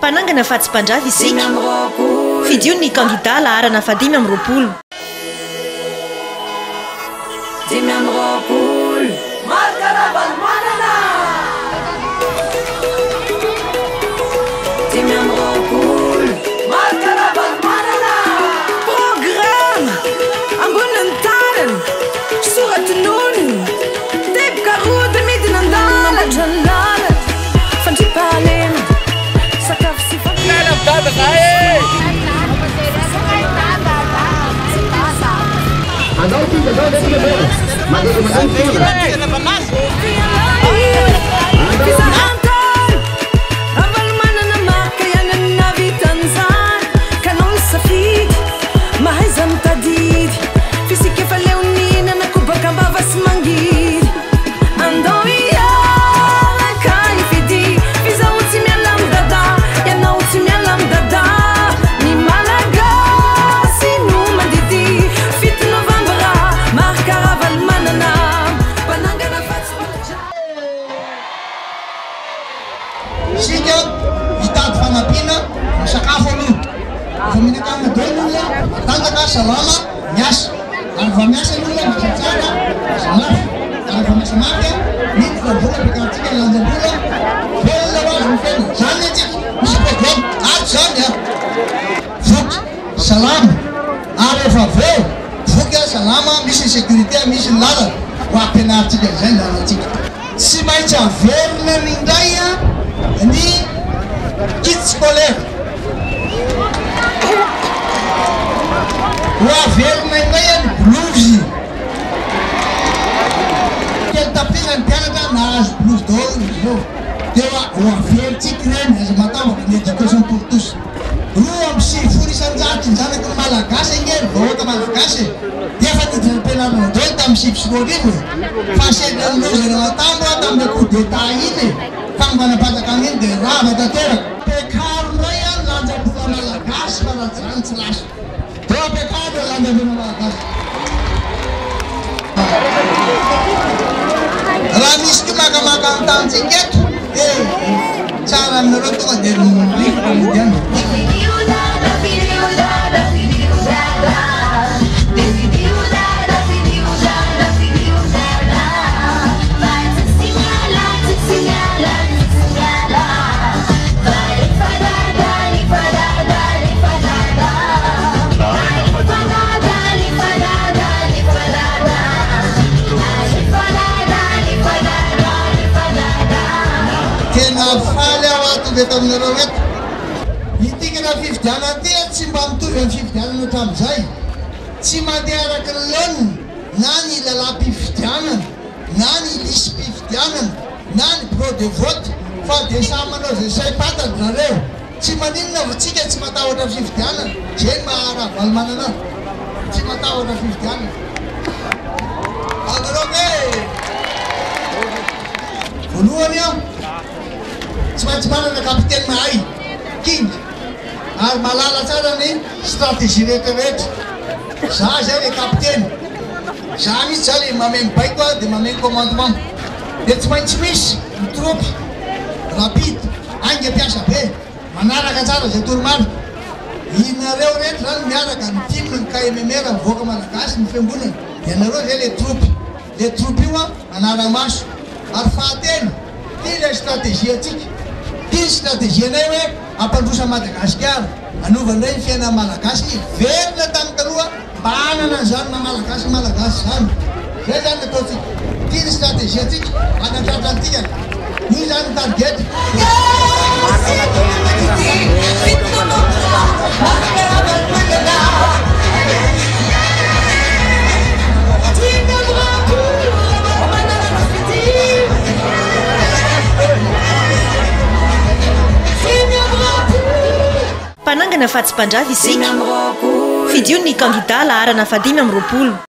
Panangana fatsy mpandrafy isika fidio ny kandida laharana fa 5 amby roapolo. Program amboniny tanany soratinony teboka rody midiny andalana fandripahalena sakafo sy avalomanana marka iagnany navitan'izany kanao ny safidy mahaiza mitadidy fisika efa leoninana kobaka mbava sy mangidy andao iaraka ifidy fizaho tsy miala amy dada ianao tsy miala amy dada ny malagasy no mandidy fito novambra marka ravalomanana mpanangana fatsy sika hitady fanampiana misakafo aloha fa minakana dolona matanjaka salama miasa ary va miasa aloha misatsara salafo ary va miasa mafy mity vola bekatsika lanjambola velona hoazy mifena zany atsika misy programme ato zany a voky salama ary efa veo voky salama misy sécurité misy lalana ho ampianaritsika zay lalatsika tsy maintsy averina mindray ny kit scolaire ho averina indray ny blouse kely tapina ny mpianatra nahazo blouse daholo izy eo dia ho averitsika reny aza matavaka ny éducation pour tous roa amby sivifolo isan-jato ny zanaky ny malagasy igny vahoaka malagasy dia efa tidiny ampianarana daholo tamin'ny sivy sy roa arivo fa sedy amin'ozana matambo tamin'ny coup d'état iny fangambanapataka iny dia rava tanteraka pekaro ray a lanjam-bola malagasy fa raha zany tsy laso dia pekaro lanjam-bola malagasy raha misy ko makamaka ny tantsika eto tsara aminareo tonga dia rivotra modiana taminareo eto itikana fividiana ty tsy mba mitovy amin'ny fividianana hatramin'izay tsy mandeha araky ny leniny na ny lalam-pividianana na ny lisy-pividianana na ny bureau de vote fa dia samy manao zay say patany nareo tsy maninona vatsika tsy matahotra fividianana zay maharavalomanana tsy matahotra fividianana agareo voalohany a tsy maintsy manana kapitaine mahay kingy ary malala tsara ny stratégie rehetrarehetra za zay le kapitaine za mihitsy za le mameno baiko a dia mameno commandement dia tsy maintsy misy mitropy rapide aingy ampiasa be manaraka tsara zay toromarika inareo rehetra zany miaraka ny film ny KMMR mivoaka malagasy ny fiangonana dia nareo zay le troupy io a manara-maso ary fahatelo ty le stratégie atsika ty stratégie anay hoe ampandrosa Madagasikara anaovanay ny fiainana malagasy verina tamin'ny taloha mba hanana zany na malagasy zany zay zany ataotsika ty ny stratégie atsika anatratratika iny zany target Panangana fatsy mpandrafy isika fidio ny kandida laharana fa 5 amby roapolo.